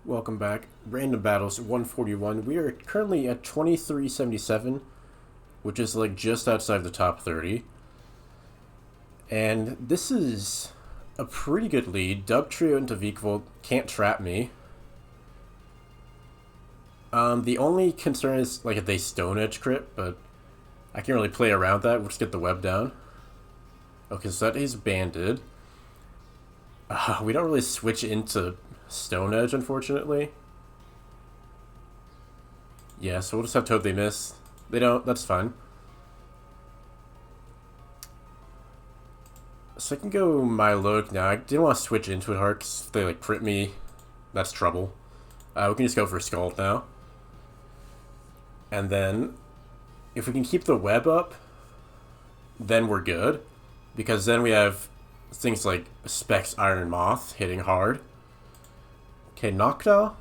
Welcome back. Random Battles 141. We are currently at 2377, which is like just outside the top 30. And this is a pretty good lead. Dugtrio into Vikvolt can't trap me. The only concern is like if they Stone Edge crit, but I can't really play around that. We'll just get the web down. Okay, so that is banded. We don't really switch into Stone Edge, unfortunately. Yeah, so we'll just have to hope they miss. They don't, that's fine. So I can go Milotic now. I didn't want to switch into it hard because if they like crit me, that's trouble. We can just go for Scald now. And then, if we can keep the web up, then we're good. Because then we have things like Specs Iron Moth hitting hard. Okay, Noctowl.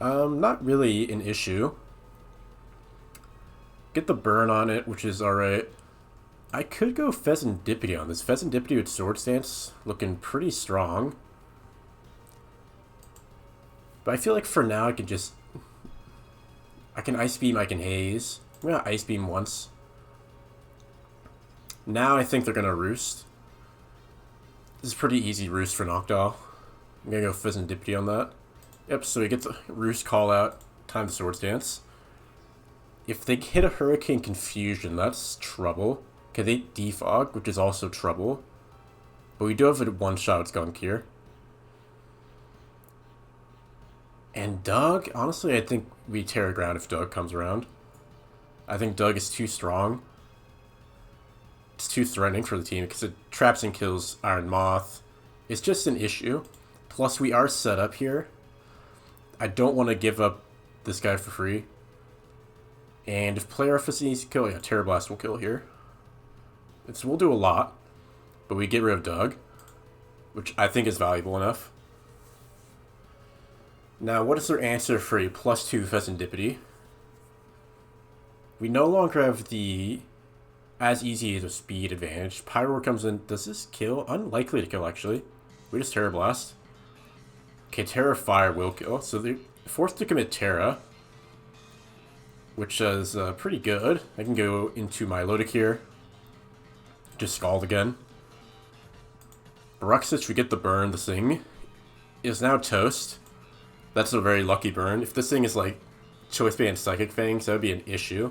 Not really an issue. Get the burn on it, which is alright. I could go Pheasantipity on this. Pheasantipity with Sword Stance looking pretty strong. But I feel like for now I can just... I can Ice Beam, I can Haze. I'm gonna Ice Beam once. Now I think they're gonna Roost. This is pretty easy Roost for Noctowl. I'm gonna go Pheasantipity on that. Yep, so we get the Roost call out, time the Sword Stance. If they hit a Hurricane Confusion, that's trouble. Okay, they Defog, which is also trouble. But we do have a one-shot Skunk here. And Doug, honestly, I think we Terra Ground if Doug comes around. I think Doug is too strong. It's too threatening for the team because it traps and kills Iron Moth. It's just an issue. Plus, we are set up here. I don't want to give up this guy for free. And if player F needs to kill, yeah, Terra Blast will kill here. We'll do a lot, but we get rid of Doug, which I think is valuable enough. Now, what is their answer for a +2 Pheasantipity? We no longer have the as easy as a speed advantage. Pyro comes in. Does this kill? Unlikely to kill, actually. We just Terra Blast. Okay, Terra Fire will kill. So they're forced to commit Terra, which is pretty good. I can go into Milotic here. Just Scald again. Bruxich, we get the burn. This thing is now toast. That's a very lucky burn. If this thing is like Choice Band Psychic Fangs, that would be an issue.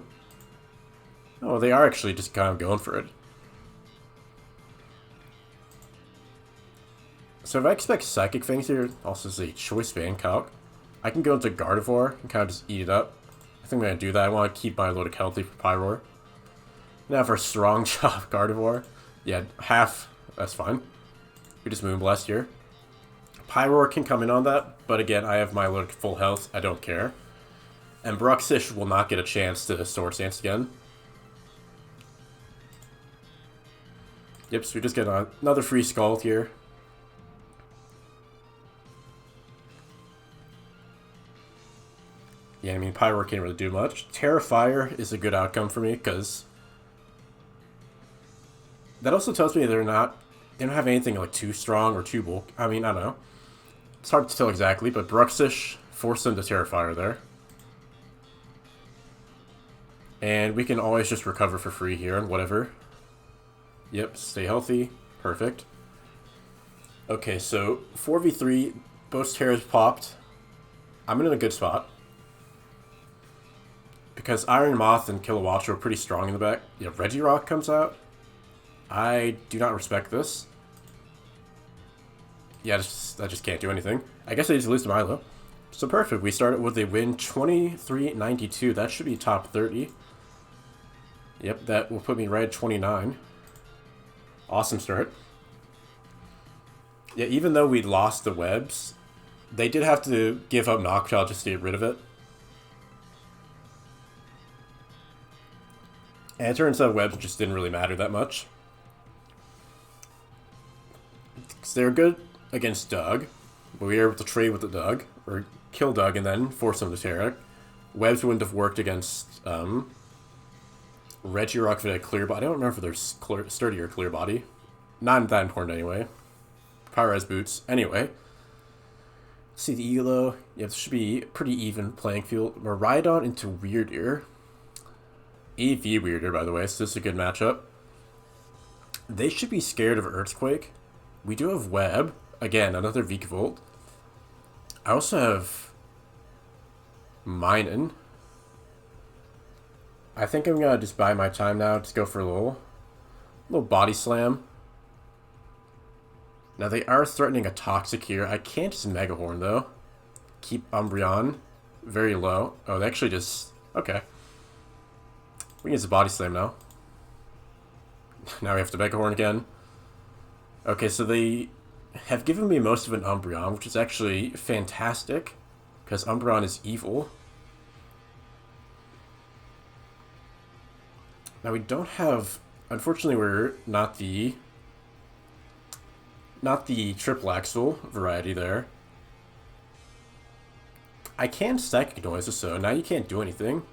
Oh, they are actually just kind of going for it. So if I expect Psychic Fangs here, also say Choice Band Calc, I can go into Gardevoir and kind of just eat it up. I think I'm going to do that. I want to keep my Milotic healthy for Pyroar. Now for Strong Chop Gardevoir. Yeah, half. That's fine. We just Moonblast here. Pyroar can come in on that, but again, I have my Milotic full health. I don't care. And Bruxish will not get a chance to Sword Stance again. Yep, so we just get another free Scald here. Yeah, I mean, Pyroar can't really do much. Terra Fire is a good outcome for me, because that also tells me they don't have anything like too strong or too bulk. I mean, I don't know. It's hard to tell exactly, but Bruxish forced them to Terra Fire there. And we can always just recover for free here and whatever. Yep, stay healthy. Perfect. Okay, so 4v3, both Terras popped. I'm in a good spot. Because Iron Moth and Kilowatts are pretty strong in the back. Yeah, Regirock comes out. I do not respect this. Yeah, I just can't do anything. I guess I just lose to Milo. So perfect. We started with a win 23-92. That should be top 30. Yep, that will put me right at 29. Awesome start. Yeah, even though we lost the webs, they did have to give up Noctowl just to get rid of it. And it turns out webs just didn't really matter that much. Because they're good against Doug, but we were able to trade with the Doug, or kill Doug and then force him to Terra. Webs wouldn't have worked against Regirock if it had Clear Body. I don't remember if there's Sturdy or Clear Body. Not that important anyway. Pyro has Boots. Anyway, See the elo. Yeah, this should be a pretty even playing field. Miraidon into Weird EV Weird by the way, so this is a good matchup. They should be scared of Earthquake. We do have Web. Again, another Vikavolt. I also have Minun. I think I'm gonna just buy my time now. Just go for a little body slam. Now they are threatening a Toxic here. I can't just Mega Horn though. Keep Umbreon very low. Oh, they actually just... Okay. We can use a body slam now. Now we have to Mega Horn again. Okay, so they have given me most of an Umbreon, which is actually fantastic, because Umbreon is evil. Now we don't have... Unfortunately, we're not the Triple Axel variety there. I can Psychic Noise, so now you can't do anything.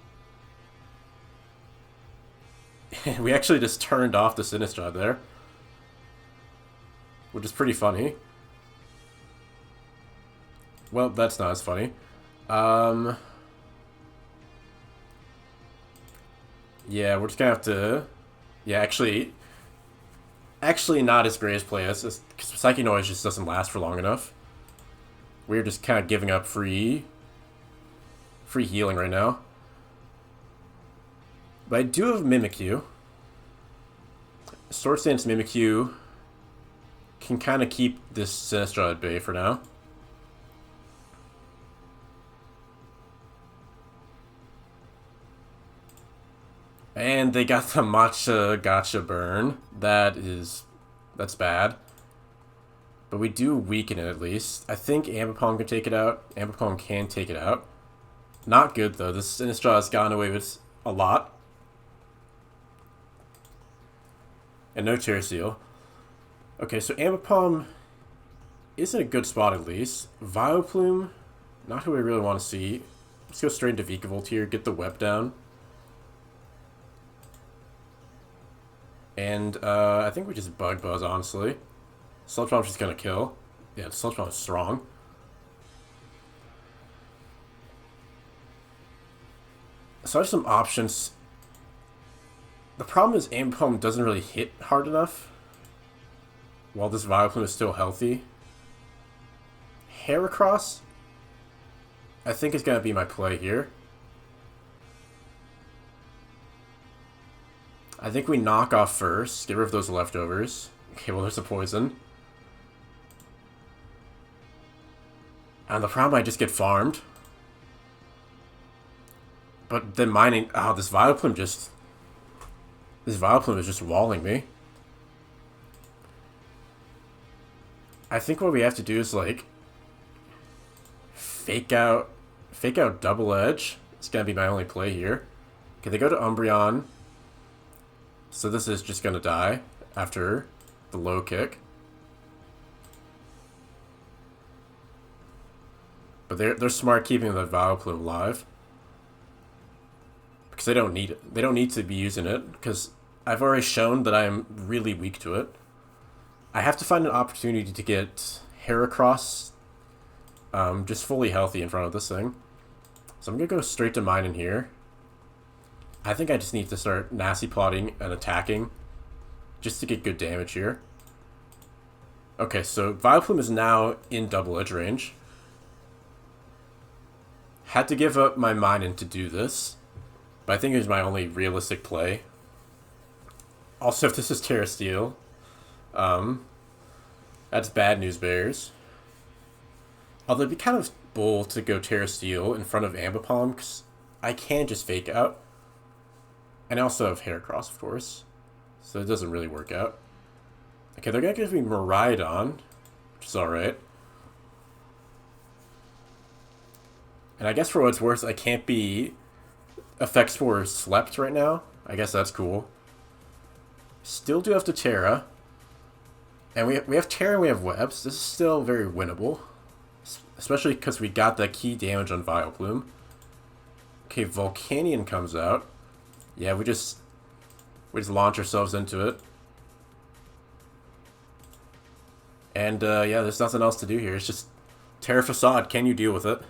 We actually just turned off the Sinistcha there, which is pretty funny. Well, that's not as funny. Yeah, we're just gonna have to... Yeah, actually not as great as play as, because Psychic Noise just doesn't last for long enough. We're just kind of giving up free healing right now. But I do have Mimikyu. Swords Dance Mimikyu can kind of keep this Sinistcha at bay for now. And they got the Matcha Gotcha burn. That's bad. But we do weaken it at least. I think Ambipom can take it out. Ambipom can take it out. Not good though. This Sinistcha has gotten away with a lot. And no Terrasil. Okay, so Ambipom is in a good spot at least. Vileplume, not who I really want to see. Let's go straight into Vikavolt here, get the web down. And I think we just Bug Buzz, honestly. Sludge just gonna kill. Yeah, Sludge is strong. So I have some options. The problem is Ambipom doesn't really hit hard enough while this Vileplume is still healthy. Heracross, I think, is gonna be my play here. I think we knock off first, get rid of those leftovers. Okay, well, there's a poison. And the problem, I just get farmed. But then mining... Oh, this Vileplume is just walling me. I think what we have to do is, like, fake out Double Edge. It's gonna be my only play here. Okay, they go to Umbreon. So this is just gonna die after the low kick. But they're smart keeping the Vileplume alive. Because they don't need it. They don't need to be using it, because I've already shown that I am really weak to it. I have to find an opportunity to get Heracross just fully healthy in front of this thing. So I'm gonna go straight to mine in here. I think I just need to start nasty plotting and attacking just to get good damage here. Okay, so Vileplume is now in Double Edge range. Had to give up my Minun to do this, but I think it was my only realistic play. Also, if this is Terra Steel, that's bad news bears. Although it'd be kind of bull to go Terra Steel in front of Ambipom, because I can just fake out. And I also have Heracross, of course. So it doesn't really work out. Okay, they're going to give me Miraidon, which is alright. And I guess for what it's worth, I can't be Effect Spore Slept right now. I guess that's cool. Still do have to Terra. And we have Terra and we have Webs. This is still very winnable. Especially because we got that key damage on Vileplume. Okay, Volcanion comes out. Yeah, we just launch ourselves into it. And yeah, there's nothing else to do here. It's just Terra Facade, can you deal with it?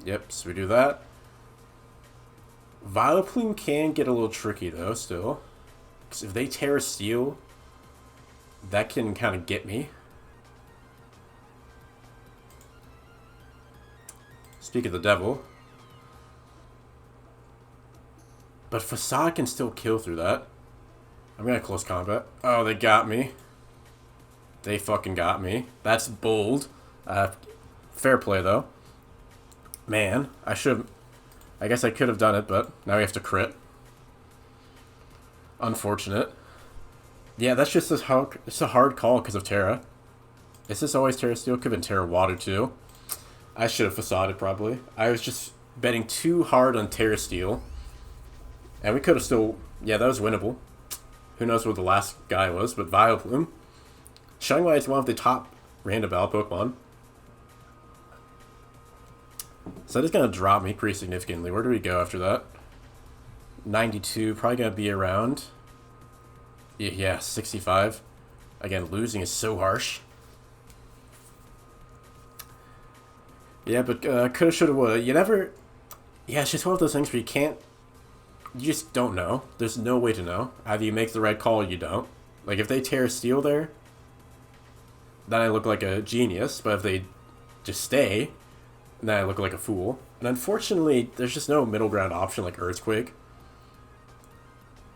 Yep, so we do that. Vileplume can get a little tricky, though, still. Because if they Terra Steel, that can kind of get me. Speak of the devil. But Facade can still kill through that. I'm gonna close combat. Oh, they got me. They fucking got me. That's bold. Fair play, though. Man, I guess I could have done it, but now we have to crit. Unfortunate. Yeah, that's just it's a hard call because of Terra. Is this always Terra Steel? Could have been Terra Water, too. I should have Facaded, probably. I was just betting too hard on Terra Steel. And we could have still... Yeah, that was winnable. Who knows what the last guy was, but Vileplume. Shining Light is one of the top random battle Pokemon. So that is going to drop me pretty significantly. Where do we go after that? 92, probably going to be around... Yeah, 65. Again, losing is so harsh. Yeah, but coulda, shoulda, woulda. You never... Yeah, it's just one of those things where you can't... You just don't know. There's no way to know. Either you make the right call or you don't. Like, if they Terra Steel there, then I look like a genius. But if they just stay, then I look like a fool. And unfortunately, there's just no middle ground option like Earthquake.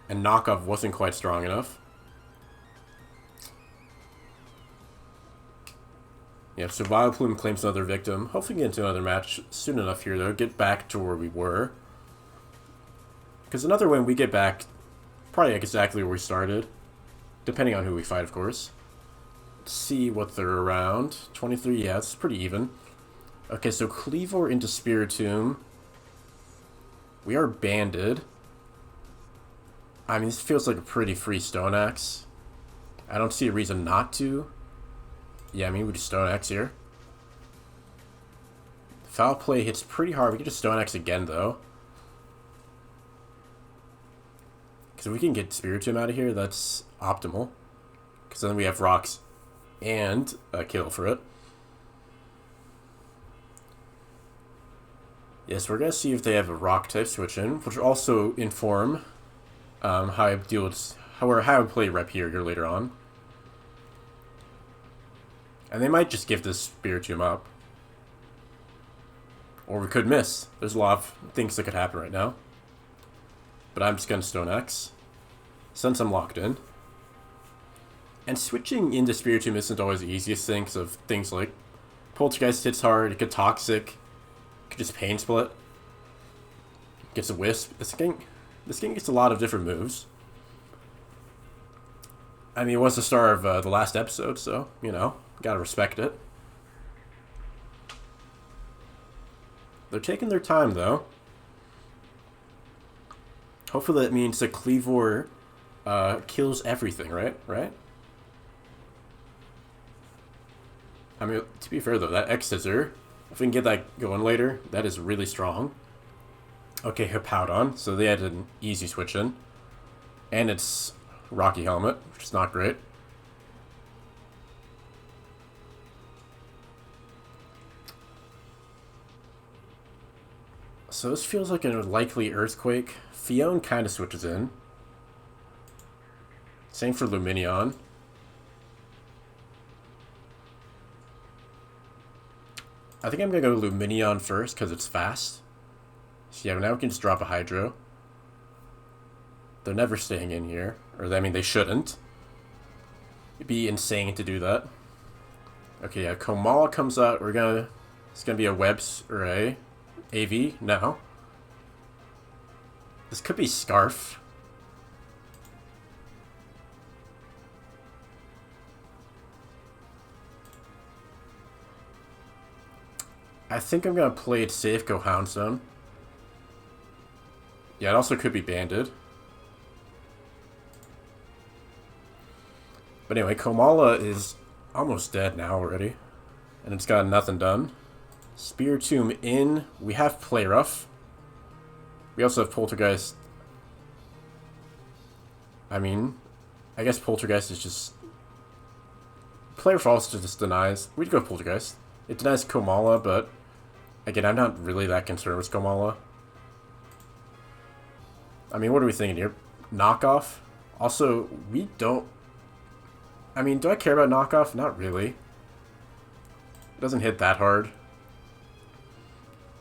And Knockoff wasn't quite strong enough. Yeah, so Vileplume claims another victim. Hopefully get into another match soon enough here, though. Get back to where we were. Because another win, we get back probably exactly where we started. Depending on who we fight, of course. Let's see what they're around. 23, yeah, it's pretty even. Okay, so Kleavor into Spiritomb. We are banded. I mean, this feels like a pretty free Stone Axe. I don't see a reason not to. Yeah, I mean, we just Stone Axe here. Foul Play hits pretty hard. We can just Stone Axe again, though. Because if we can get Spiritomb out of here, that's optimal. Because then we have Rocks and a kill for it. Yes, we're going to see if they have a Rock type switch in, which will also inform how I deal with how I play Rep here later on. And they might just give this Spiritomb up. Or we could miss. There's a lot of things that could happen right now. But I'm just going to Stone X, since I'm locked in. And switching into Spiritomb isn't always the easiest thing because of things like Poltergeist hits hard, it could Toxic, it could just Pain Split, gets a Wisp. This game gets a lot of different moves. I mean, it was the star of the last episode, so, you know, gotta respect it. They're taking their time, though. Hopefully that means that Kleavor kills everything, right? Right? I mean, to be fair, though, that X-Scissor, if we can get that going later, that is really strong. Okay, Hippowdon, so they had an easy switch in. And it's Rocky Helmet, which is not great. So this feels like a likely Earthquake. Fion kind of switches in. Same for Lumineon. I think I'm going to go Lumineon first because it's fast. So yeah, now we can just drop a Hydro. They're never staying in here. Or, I mean, they shouldn't. It'd be insane to do that. Okay, yeah, Komala comes out. It's going to be a Webs or a AV now. This could be Scarf. I think I'm going to play it safe, go Houndstone. Yeah, it also could be Banded. But anyway, Komala is almost dead now already. And it's got nothing done. Spiritomb in. We have Play Rough. We also have Poltergeist. I mean, I guess Poltergeist is just... Player False just denies. We'd go Poltergeist. It denies Komala, but... Again, I'm not really that concerned with Komala. I mean, what are we thinking here? Knockoff? Also, we don't... I mean, do I care about knockoff? Not really. It doesn't hit that hard.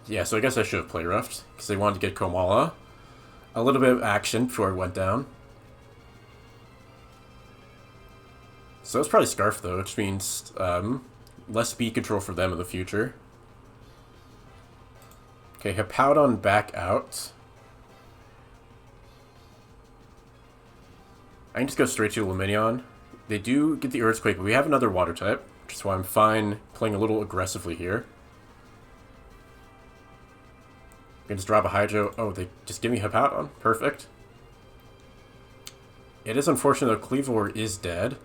Yeah, so I guess I should have Play Roughed, because they wanted to get Komala. A little bit of action before it went down. So it's probably Scarf, though, which means less speed control for them in the future. Okay, Hippowdon back out. I can just go straight to Lumineon. They do get the Earthquake, but we have another Water type, which is why I'm fine playing a little aggressively here. I can just drop a Hydro. Oh, they just give me Hippowdon. Perfect. It is unfortunate that Kleavor is dead.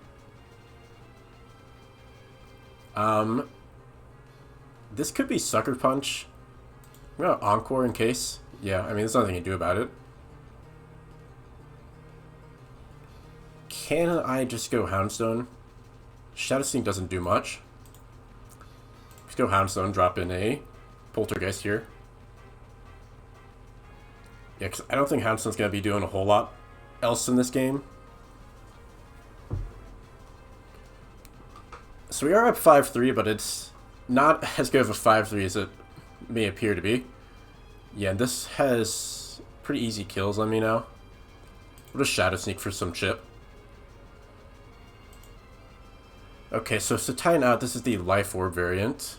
This could be Sucker Punch. I'm gonna Encore in case. Yeah, I mean, there's nothing you can do about it. Can I just go Houndstone? Shadow Sneak doesn't do much. Let's go Houndstone, drop in a Poltergeist here. Yeah, because I don't think Houndstone's going to be doing a whole lot else in this game. So we are up 5-3, but it's not as good of a 5-3 as it may appear to be. Yeah, and this has pretty easy kills on me now. We'll just Shadow Sneak for some chip. Okay, so to tighten out, this is the Life Orb variant.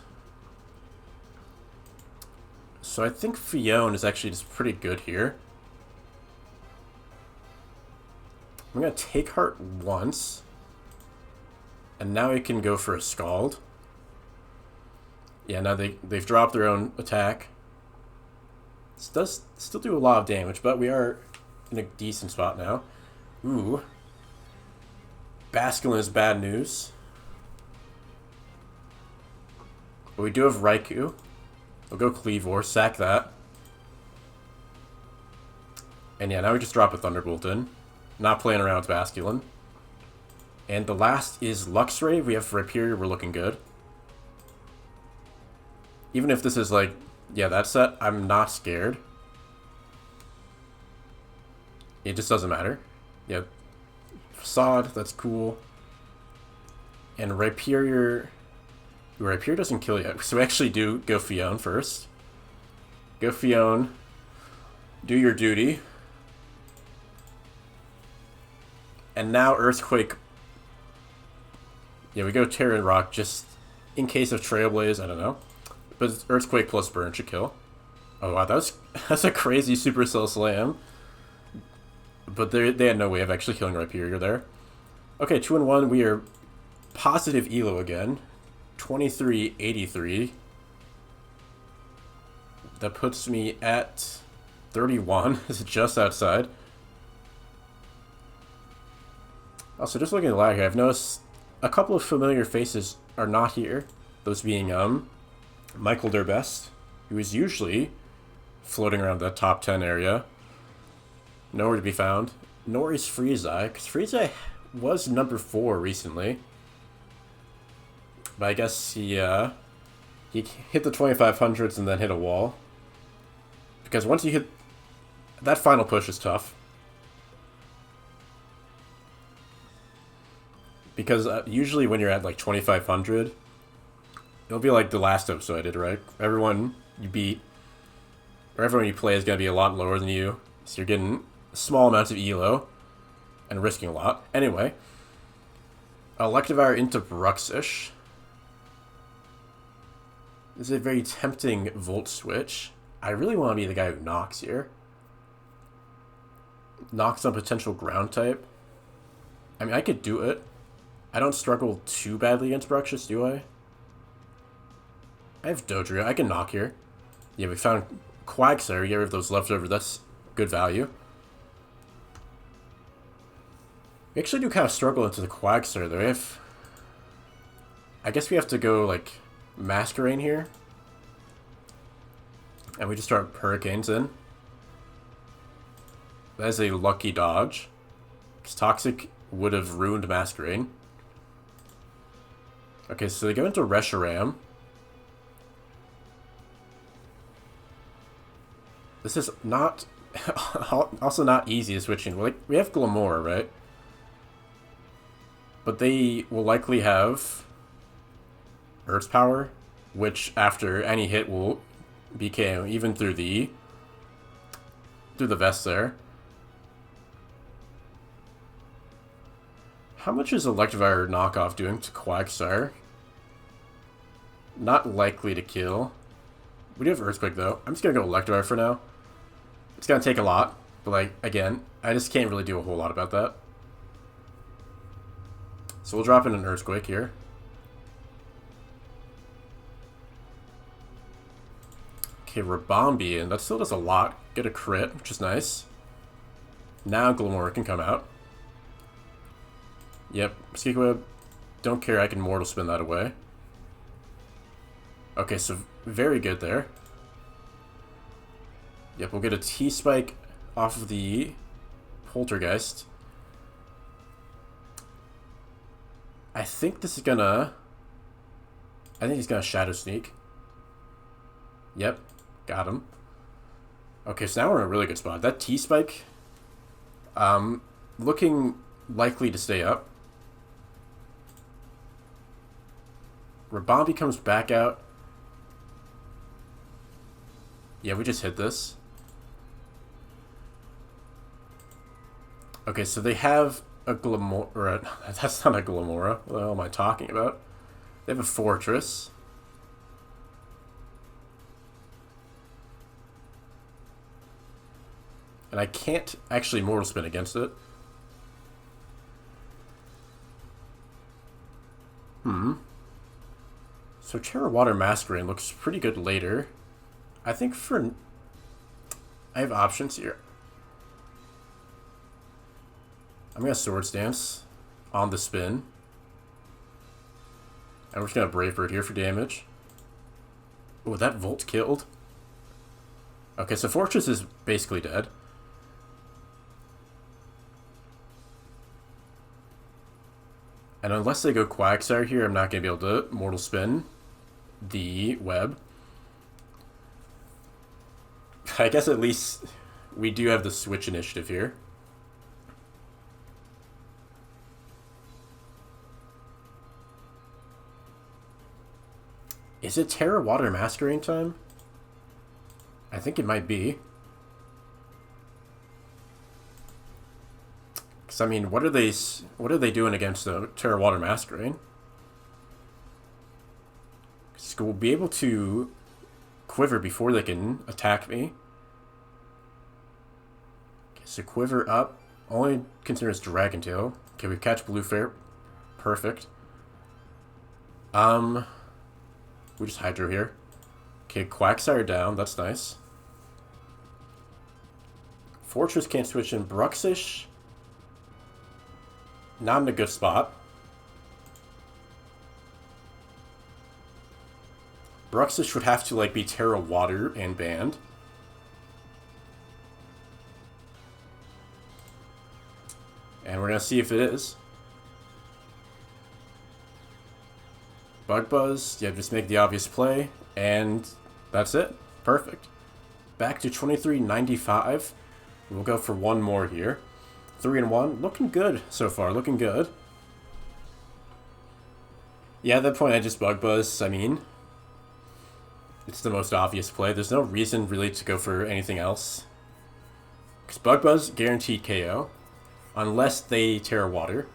So I think Fion is actually just pretty good here. I'm going to take Heart once. And now I can go for a Scald. Yeah, now they've dropped their own attack. This does still do a lot of damage, but we are in a decent spot now. Ooh. Basculin is bad news. But we do have Raikou. We'll go Kleavor, sack that. And yeah, now we just drop a Thunderbolt in. Not playing around with Basculin. And the last is Luxray. We have Rhyperior, we're looking good. Even if this is like, yeah, that set, I'm not scared. It just doesn't matter. Yeah, Facade, that's cool. And Rhyperior... Rhyperior doesn't kill yet, so we actually do go Fion first. Go Fion. Do your duty. And now Earthquake. Yeah, we go Terran Rock just in case of Trailblaze, I don't know. But Earthquake plus Burn should kill. Oh wow, that's a crazy Supercell Slam. But they had no way of actually killing Rhyperior there. Okay, 2-1, we are positive Elo again. 2383. That puts me at 31. It's just outside. Also, just looking at the ladder here, I've noticed a couple of familiar faces are not here. Those being Michael Durbest, who is usually floating around the top 10 area. Nowhere to be found. Nor is Freezeye, because Freezeye was number 4 recently. But I guess he hit the 2500s and then hit a wall. Because once you hit... That final push is tough. Because usually when you're at like 2500, it'll be like the last episode I did, right? Everyone you beat, or everyone you play is going to be a lot lower than you. So you're getting small amounts of elo and risking a lot. Anyway, Electivire into Bruxish. This is a very tempting Volt Switch. I really want to be the guy who knocks here. Knocks on potential ground type. I mean, I could do it. I don't struggle too badly against Bruxish, do I? I have Dodrio. I can knock here. Yeah, we found Quagsire. Get rid of those leftovers. That's good value. We actually do kind of struggle into the Quagsire, though. I guess we have to go, like, Masquerain here. And we just start Hurricanes in. That is a lucky dodge. Because Toxic would have ruined Masquerain. Okay, so they go into Reshiram. This is not... also not easy to switch in. Like, we have Glamora, right? But they will likely have Earth's Power, which after any hit will be KO, even through the vest there. How much is Electivire knockoff doing to Quagsire? Not likely to kill. We do have Earthquake though. I'm just gonna go Electivire for now. It's gonna take a lot, but like, again, I just can't really do a whole lot about that. So we'll drop in an Earthquake here. Okay, Rabombi, and that still does a lot. Get a crit, which is nice. Now Glamora can come out. Yep, Psychic Web, don't care, I can Mortal Spin that away. Okay, so very good there. Yep, we'll get a T-Spike off of the Poltergeist. I think this is gonna... I think he's gonna Shadow Sneak. Yep, got him. Okay, so now we're in a really good spot. That T-Spike, looking likely to stay up. Rabombi comes back out. Yeah, we just hit this. Okay, so they have a Glamora. That's not a Glamora. What the hell am I talking about? They have a Fortress. And I can't actually Mortal Spin against it. So Terra Water Masquerain looks pretty good later. I think for... I have options here. I'm going to Swords Dance on the spin. And we're just going to Brave Bird here for damage. Oh, that Volt killed. Okay, so Fortress is basically dead. And unless they go Quagsire here, I'm not going to be able to Mortal Spin the web. I guess at least we do have the switch initiative here. Is it Terra Water Masquerain time? I think it might be. Because, I mean, what are they doing against the Terra Water Masquerain? Because we'll be able to Quiver before they can attack me. Okay, so Quiver up. Only considers Dragon Tail. Okay, we catch Blue Fair. Perfect. We just Hydro here. Okay, Quagsire down. That's nice. Fortress can't switch in. Bruxish. Not in a good spot. Bruxish would have to, like, be Terra Water and banned. And we're gonna see if it is. Bug Buzz, yeah, just make the obvious play, and that's it. Perfect. Back to 23.95. We'll go for one more here. 3-1. Looking good so far, looking good. Yeah, at that point I just Bug Buzz, I mean, it's the most obvious play. There's no reason really to go for anything else. Because Bug Buzz, guaranteed KO. Unless they Terra Water.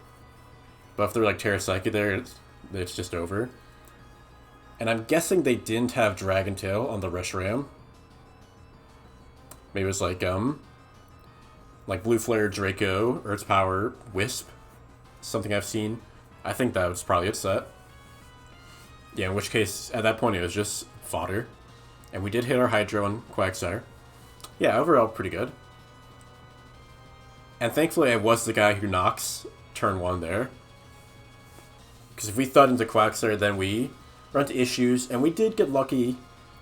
But if they're like Terra Psychic there, it's just over. And I'm guessing they didn't have Dragon Tail on the Reshiram. Maybe it was like Blue Flare, Draco, Earth's Power, Wisp. Something I've seen. I think that was probably its set. Yeah, in which case, at that point, it was just fodder. And we did hit our Hydro on Quagsire. Yeah, overall, pretty good. And thankfully, I was the guy who knocks turn 1 there. Because if we thud into Quagsire, then we run into issues. And we did get lucky.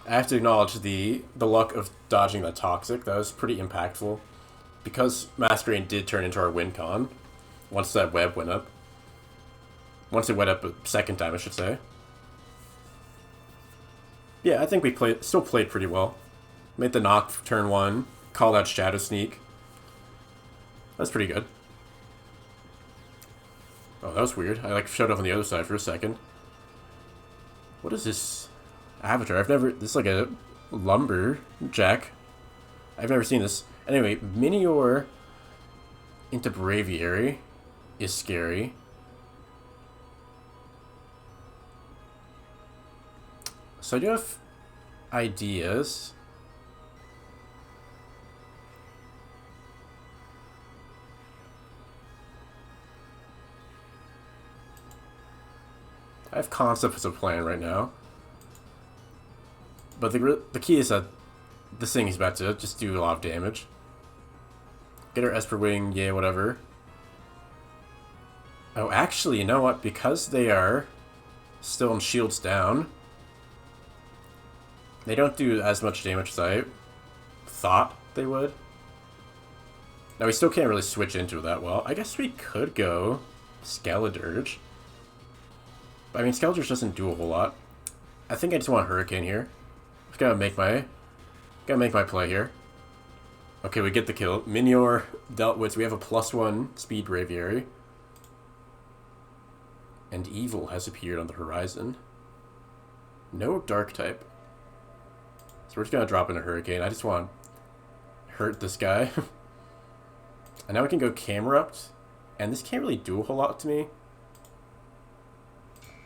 I have to acknowledge the luck of dodging that Toxic. That was pretty impactful. Because Masquerain did turn into our win con. Once that web went up. Once it went up a second time, I should say. Yeah, I think we still played pretty well. Made the knock turn 1. Called out Shadow Sneak. That's pretty good. Oh, that was weird. I like showed up on the other side for a second. What is this avatar? This is like a lumberjack. I've never seen this. Anyway, Minior into Braviary is scary. So I do have ideas. I have concepts of a plan right now. But the key is that this thing is about to just do a lot of damage. Get our Esper Wing, yeah, whatever. Oh, actually, you know what? Because they are still in shields down, they don't do as much damage as I thought they would. Now, we still can't really switch into it that well. I guess we could go Skeledirge. But, I mean, Skeledirge doesn't do a whole lot. I think I just want Hurricane here. Just gotta make my play here. Okay, we get the kill. Minior dealt with. So we have a +1 speed Braviary. And evil has appeared on the horizon. No dark type. So we're just gonna drop in a Hurricane. I just want to hurt this guy. And now we can go Camerupt. And this can't really do a whole lot to me.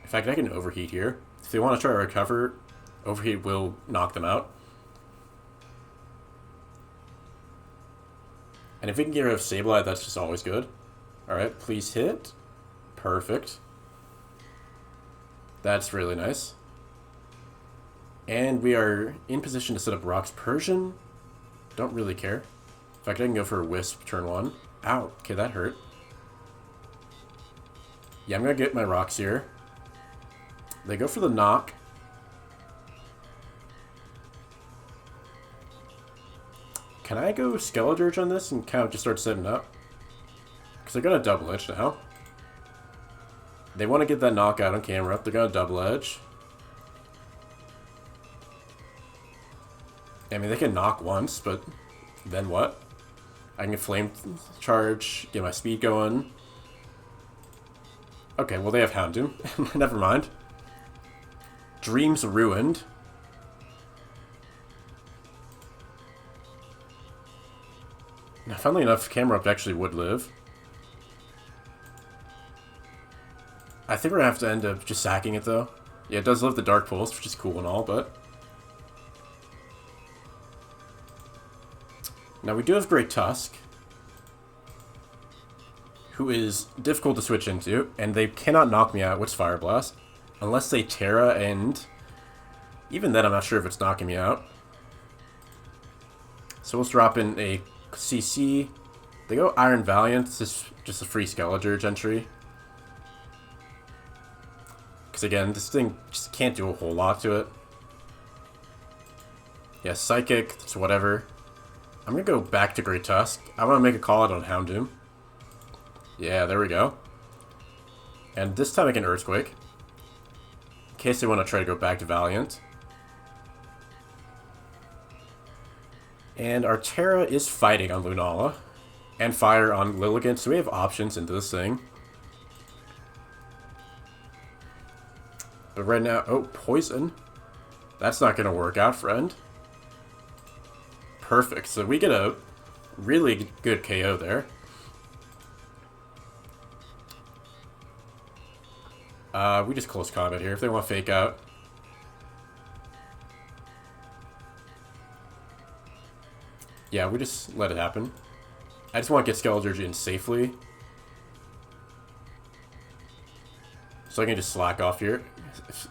In fact, I can Overheat here. If they want to try to recover, Overheat will knock them out. And if we can get rid of Sableye, that's just always good. Alright, please hit. Perfect. That's really nice. And we are in position to set up Rocks Persian. Don't really care. In fact, I can go for a Wisp turn 1. Ow, okay, that hurt. Yeah, I'm going to get my rocks here. They go for the knock. Can I go Skeledirge on this and kind of just start setting up? Because they're going to double edge now. They want to get that knockout on camera. They're going to double edge. I mean, they can knock once, but then what? I can Flame Charge, get my speed going. Okay, well, they have Houndoom. Never mind. Dreams ruined. Now, funnily enough, Camerupt actually would live. I think we're gonna have to end up just sacking it, though. Yeah, it does live the Dark Pulse, which is cool and all, but... Now, we do have Great Tusk, who is difficult to switch into, and they cannot knock me out with Fire Blast, unless they Terra, and even then I'm not sure if it's knocking me out. So let's drop in a CC. They go Iron Valiant. This is just a free Skeledirge entry. Because again, this thing just can't do a whole lot to it. Yeah, Psychic, it's whatever. I'm going to go back to Great Tusk. I want to make a call out on Houndoom. Yeah, there we go. And this time I can Earthquake. In case they want to try to go back to Valiant. And our Terra is fighting on Lunala. And Fire on Lilligant, so we have options into this thing. But right now... Oh, Poison. That's not going to work out, friend. Perfect. So we get a really good KO there. We just close combat here if they want to fake out. Yeah, we just let it happen. I just want to get Skeledirge in safely. So I can just slack off here.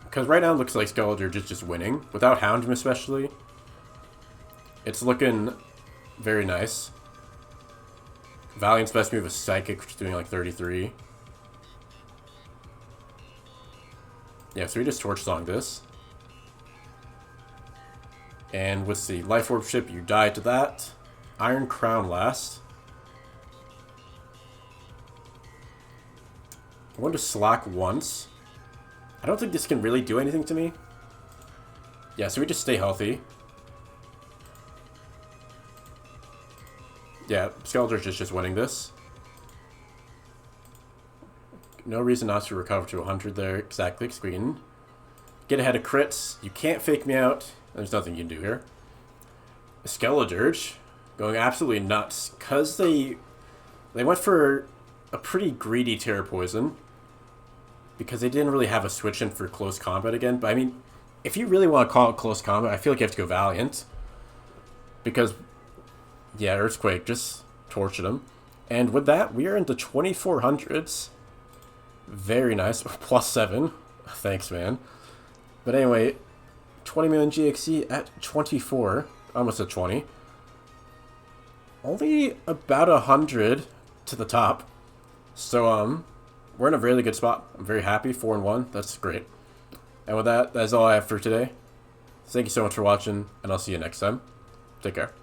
Because right now it looks like Skeledirge is just winning. Without Houndoom especially. It's looking very nice. Valiant's best move is Psychic, which is doing like 33. Yeah, so we just Torch Song this. And with the Life Orb ship, you die to that. Iron Crown last. I'm going to slack once. I don't think this can really do anything to me. Yeah, so we just stay healthy. Yeah, Skeletor's is just winning this. No reason not to recover to 100 there. Exactly, because we can get ahead of crits. You can't fake me out. There's nothing you can do here. Skeledirge going absolutely nuts because they went for a pretty greedy Terror Poison because they didn't really have a switch in for close combat again. But I mean, if you really want to call it close combat, I feel like you have to go Valiant because, yeah, Earthquake just tortured him. And with that, we are into 2400s. Very nice. +7. Thanks, man. But anyway, 20 million GXC at 24. Almost at 20. Only about 100 to the top. So, we're in a really good spot. I'm very happy. 4-1. That's great. And with that, that's all I have for today. Thank you so much for watching, and I'll see you next time. Take care.